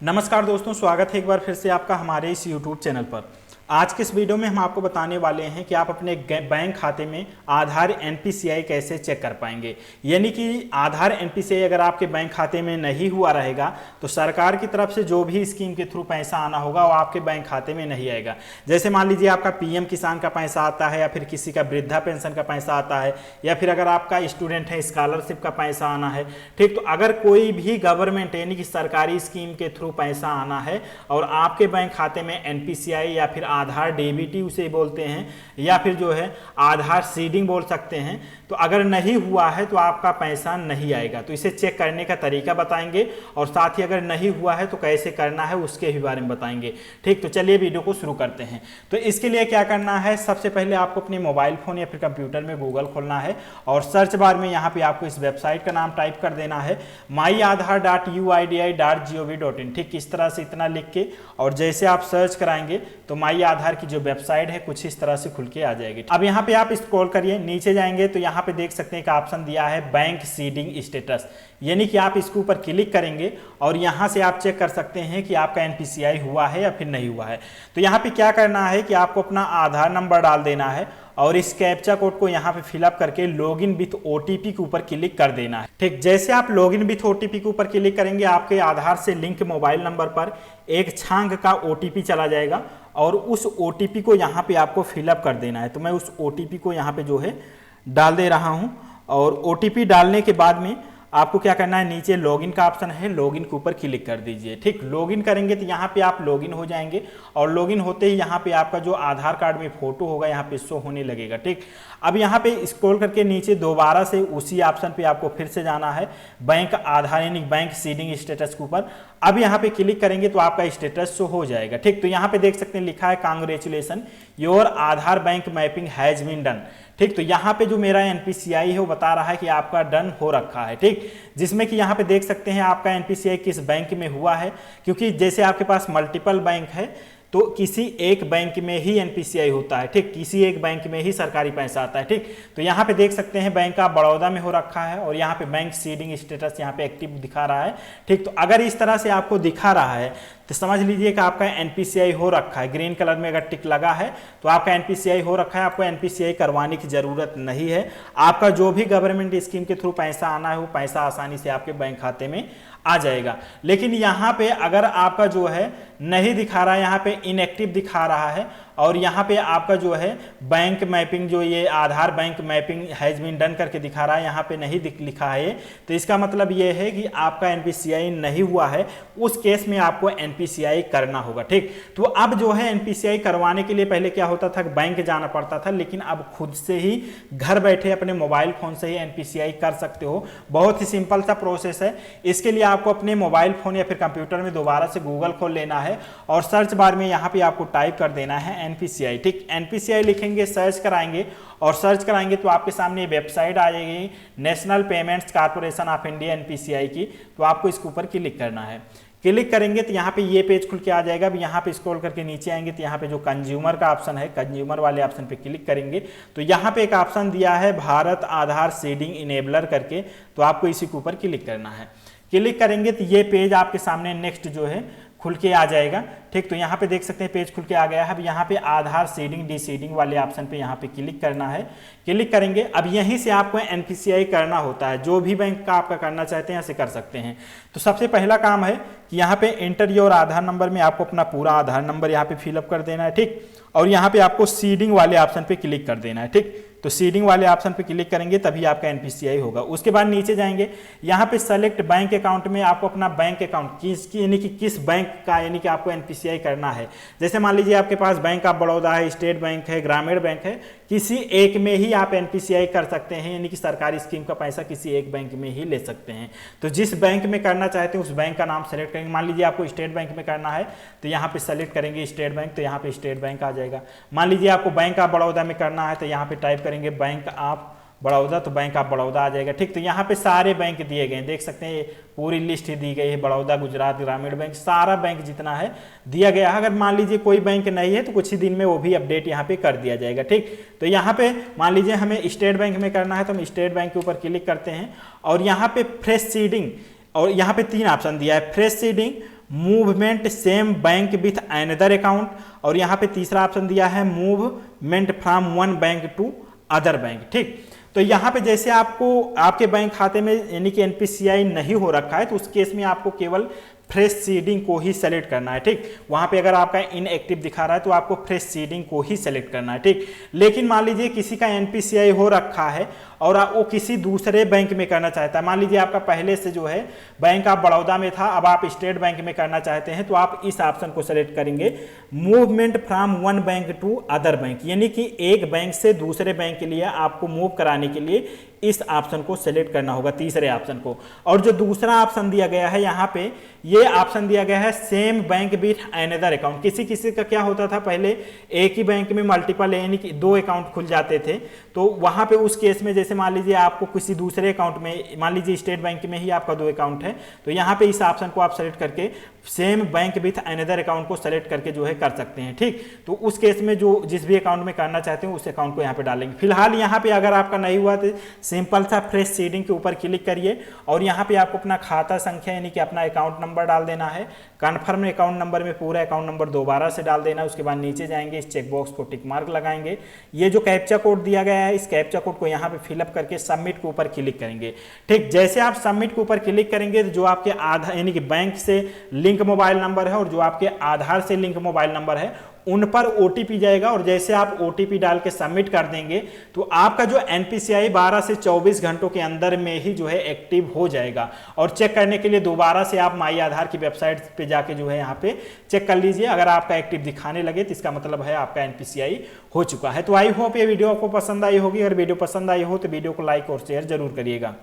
नमस्कार दोस्तों, स्वागत है एक बार फिर से आपका हमारे इस YouTube चैनल पर। आज के इस वीडियो में हम आपको बताने वाले हैं कि आप अपने बैंक खाते में आधार NPCI कैसे चेक कर पाएंगे। यानी कि आधार NPCI अगर आपके बैंक खाते में नहीं हुआ रहेगा तो सरकार की तरफ से जो भी स्कीम के थ्रू पैसा आना होगा वो आपके बैंक खाते में नहीं आएगा। जैसे मान लीजिए आपका PM किसान का पैसा आता है, या फिर किसी का वृद्धा पेंशन का पैसा आता है, या फिर अगर आपका स्टूडेंट है स्कॉलरशिप का पैसा आना है। ठीक, तो अगर कोई भी गवर्नमेंट यानी कि सरकारी स्कीम के थ्रू पैसा आना है और आपके बैंक खाते में NPCI या फिर आधार DBT उसे बोलते हैं, या फिर जो है आधार सीडिंग बोल सकते हैं, तो अगर नहीं हुआ है तो आपका पैसा नहीं आएगा। तो इसे चेक करने का तरीका बताएंगे और साथ ही अगर नहीं हुआ है तो कैसे करना है उसके भी बारे में बताएंगे। ठीक, तो चलिए वीडियो को शुरू करते हैं। तो इसके लिए क्या करना है, सबसे पहले आपको अपने मोबाइल फोन या फिर कंप्यूटर में गूगल खोलना है और सर्च बार में यहाँ पे आपको इस वेबसाइट का नाम टाइप कर देना है myaadhar.uidi.gov.in। ठीक, इस तरह से इतना लिख के और जैसे आप सर्च कराएंगे तो माई आधार की जो वेबसाइट है कुछ इस तरह से खुल के आ जाएगी। अब यहाँ पे आप स्क्रॉल करिए, नीचे जाएंगे तो यहाँ पे देख सकते हैं कि ऑप्शन दिया है बैंक सीडिंग स्टेटस, यानी कि आप इसके ऊपर क्लिक करेंगे और यहाँ से आप चेक कर सकते हैं कि आपका NPCI हुआ है या फिर नहीं हुआ है। तो यहाँ पे क्या करना है कि आपको अपना आधार नंबर डाल देना है और इस कैप्चा कोड को यहाँ पे फिलअप करके लॉगिन विथ OTP के ऊपर क्लिक कर देना है। ठीक, जैसे आप लॉगिन विथ OTP के ऊपर क्लिक करेंगे आपके आधार से लिंक मोबाइल नंबर पर एक छांग का OTP चला जाएगा और उस OTP को यहाँ पे आपको फिलअप कर देना है। तो मैं उस OTP को यहाँ पे जो है डाल दे रहा हूँ और OTP डालने के बाद में आपको क्या करना है, नीचे लॉगिन का ऑप्शन है, लॉगिन के ऊपर क्लिक कर दीजिए। ठीक, लॉगिन करेंगे तो यहाँ पे आप लॉगिन हो जाएंगे और लॉगिन होते ही यहाँ पे आपका जो आधार कार्ड में फोटो होगा यहाँ पे शो होने लगेगा। ठीक, अब यहाँ पे स्क्रॉल करके नीचे दोबारा से उसी ऑप्शन पे आपको फिर से जाना है बैंक आधार यानी बैंक सीडिंग स्टेटस के ऊपर। अब यहाँ पे क्लिक करेंगे तो आपका स्टेटस शो हो जाएगा। ठीक, तो यहाँ पे देख सकते हैं लिखा है congratulation your Aadhaar bank mapping has been done. ठीक, तो यहाँ पे जो मेरा NPCI है वो बता रहा है कि आपका डन हो रखा है। ठीक, जिसमें कि यहाँ पे देख सकते हैं आपका NPCI किस बैंक में हुआ है, क्योंकि जैसे आपके पास मल्टीपल बैंक है तो किसी एक बैंक में ही NPCI होता है। ठीक, किसी एक बैंक में ही सरकारी पैसा आता है। ठीक, तो यहाँ पे देख सकते हैं बैंक ऑफ बड़ौदा में हो रखा है और यहाँ पे बैंक सीडिंग स्टेटस यहाँ पे एक्टिव दिखा रहा है। ठीक, तो अगर इस तरह से आपको दिखा रहा है तो समझ लीजिए कि आपका NPCI हो रखा है। ग्रीन कलर में अगर टिक लगा है तो आपका NPCI हो रखा है, आपको NPCI करवाने की जरूरत नहीं है। आपका जो भी गवर्नमेंट स्कीम के थ्रू पैसा आना है वो पैसा आसानी से आपके बैंक खाते में आ जाएगा। लेकिन यहाँ पे अगर आपका जो है नहीं दिखा रहा है, यहाँ पे इनएक्टिव दिखा रहा है और यहाँ पे आपका जो है बैंक मैपिंग जो ये Aadhaar bank mapping has been done करके दिखा रहा है, यहाँ पे नहीं लिखा है, तो इसका मतलब ये है कि आपका NPCI नहीं हुआ है। उस केस में आपको NPCI करना होगा। ठीक, तो अब जो है NPCI करवाने के लिए पहले क्या होता था, बैंक जाना पड़ता था, लेकिन अब खुद से ही घर बैठे अपने मोबाइल फोन से ही NPCI कर सकते हो। बहुत ही सिंपल सा प्रोसेस है। इसके लिए आपको अपने मोबाइल फोन या फिर कंप्यूटर में दोबारा से गूगल खोल लेना है और सर्च बार में यहाँ पे आपको टाइप कर देना है NPCI। ठीक, NPCI लिखेंगे, सर्च कराएंगे और सर्च कराएंगे तो आपके सामने वेबसाइट आ जाएगी national payments corporation of India NPCI की। तो आपको इसके ऊपर क्लिक करना है। क्लिक करेंगे तो यहाँ पे ये पेज खुल के आ जाएगा। अब यहाँ पे स्क्रॉल करके नीचे आएंगे तो यहाँ पे जो कंज्यूमर का ऑप्शन है, कंज्यूमर वाले ऑप्शन पे क्लिक करेंगे तो यहाँ पे एक ऑप्शन दिया है भारत आधार सीडिंग इनेबलर करके, तो आपको इसी के ऊपर क्लिक करना है। क्लिक करेंगे तो ये पेज आपके सामने नेक्स्ट जो है खुल के आ जाएगा। ठीक, तो यहाँ पे देख सकते हैं पेज खुल के आ गया है। अब यहाँ पे आधार सीडिंग डीसीडिंग वाले ऑप्शन पे यहाँ पे क्लिक करना है। क्लिक करेंगे, अब यहीं से आपको NPCI करना होता है। जो भी बैंक का आपका करना चाहते हैं ऐसे कर सकते हैं। तो सबसे पहला काम है कि यहाँ पे एंटर योर आधार नंबर में आपको अपना पूरा आधार नंबर यहाँ पे फिलअप कर देना है। ठीक, और यहाँ पे आपको सीडिंग वाले ऑप्शन पे क्लिक कर देना है। ठीक, तो सीडिंग वाले ऑप्शन पे क्लिक करेंगे तभी आपका NPCI होगा। उसके बाद नीचे जाएंगे, यहाँ पे सेलेक्ट बैंक अकाउंट में आपको अपना बैंक अकाउंट यानी कि किस बैंक का यानी कि आपको NPCI करना है। जैसे मान लीजिए आपके पास बैंक ऑफ बड़ौदा है, स्टेट बैंक है, ग्रामीण बैंक है, किसी एक में ही आप NPCI कर सकते हैं, यानी कि सरकारी स्कीम का पैसा किसी एक बैंक में ही ले सकते हैं। तो जिस बैंक में करना चाहते हैं उस बैंक का नाम सेलेक्ट करेंगे। मान लीजिए आपको स्टेट बैंक में करना है तो यहाँ पे सेलेक्ट करेंगे स्टेट बैंक, तो यहाँ पे स्टेट बैंक आ जाएगा। मान लीजिए आपको बैंक ऑफ बड़ौदा में करना है तो यहाँ पे टाइप करेंगे बैंक ऑफ बड़ौदा, तो बैंक ऑफ बड़ौदा आ जाएगा। ठीक, तो यहाँ पे सारे बैंक दिए गए हैं, देख सकते हैं पूरी लिस्ट ही दी गई है। बड़ौदा, गुजरात ग्रामीण बैंक, सारा बैंक जितना है दिया गया है। अगर मान लीजिए कोई बैंक नहीं है तो कुछ ही दिन में वो भी अपडेट यहाँ पे कर दिया जाएगा। ठीक, तो यहाँ पे मान लीजिए हमें स्टेट बैंक में करना है तो हम स्टेट बैंक के ऊपर क्लिक करते हैं और यहाँ पे फ्रेश सीडिंग, और यहाँ पे तीन ऑप्शन दिया है, fresh seeding, movement same bank with another account, और यहाँ पे तीसरा ऑप्शन दिया है movement from one bank to other bank. ठीक, तो यहाँ पे जैसे आपको आपके बैंक खाते में यानी कि एनपीसीआई नहीं हो रखा है तो उस केस में आपको केवल फ्रेश सीडिंग को ही सेलेक्ट करना है। ठीक, वहां पे अगर आपका इनएक्टिव दिखा रहा है तो आपको फ्रेश सीडिंग को ही सेलेक्ट करना है। ठीक, लेकिन मान लीजिए किसी का एनपीसीआई हो रखा है और वो किसी दूसरे बैंक में करना चाहता है, मान लीजिए आपका पहले से जो है बैंक आप बड़ौदा में था, अब आप स्टेट बैंक में करना चाहते हैं, तो आप इस ऑप्शन को सेलेक्ट करेंगे movement from one bank to other bank, यानी कि एक बैंक से दूसरे बैंक के लिए आपको मूव कराने के लिए इस ऑप्शन को सेलेक्ट करना होगा, तीसरे ऑप्शन को। और जो दूसरा ऑप्शन दिया गया है यहाँ पे, ये ऑप्शन दिया गया है same bank with another account. किसी किसी का क्या होता था, पहले एक ही बैंक में मल्टीपल यानी कि 2 अकाउंट खुल जाते थे, तो वहां पे उस केस में जैसे मान लीजिए आपको किसी दूसरे अकाउंट में, मान लीजिए स्टेट बैंक में ही आपका 2 अकाउंट है, तो यहाँ पे इस ऑप्शन को आप सेलेक्ट करके same bank with another account को सेलेक्ट करके जो है कर सकते हैं। ठीक, तो उस केस में जो जिस भी अकाउंट में करना चाहते हैं उस अकाउंट को यहाँ पे डालेंगे। फिलहाल यहाँ पे अगर आपका नहीं हुआ तो सिंपल सा फ्रेश सीडिंग के ऊपर क्लिक करिए और यहाँ पे आपको अपना खाता संख्या यानी कि अपना अकाउंट नंबर डाल देना है। कन्फर्म अकाउंट नंबर में पूरा अकाउंट नंबर दोबारा से डाल देना है। उसके बाद नीचे जाएंगे, इस चेक बॉक्स को टिक मार्क लगाएंगे। ये जो कैप्चा कोड दिया गया है, इस कैप्चा कोड को यहाँ पे फिलअप करके सबमिट के ऊपर क्लिक करेंगे। ठीक, जैसे आप सबमिट के ऊपर क्लिक करेंगे तो जो आपके आधार यानी कि बैंक से लिंक मोबाइल नंबर है और जो आपके आधार से लिंक मोबाइल नंबर है उन पर ओटीपी जाएगा, और जैसे आप ओटीपी डाल के सबमिट कर देंगे तो आपका जो एनपीसीआई 12 से 24 घंटों के अंदर में ही जो है एक्टिव हो जाएगा। और चेक करने के लिए दोबारा से आप माई आधार की वेबसाइट पे जाके जो है यहाँ पे चेक कर लीजिए। अगर आपका एक्टिव दिखाने लगे तो इसका मतलब है आपका एनपीसीआई हो चुका है। तो आई होप ये वीडियो आपको पसंद आई होगी। अगर वीडियो पसंद आई हो तो वीडियो को लाइक और शेयर जरूर करिएगा।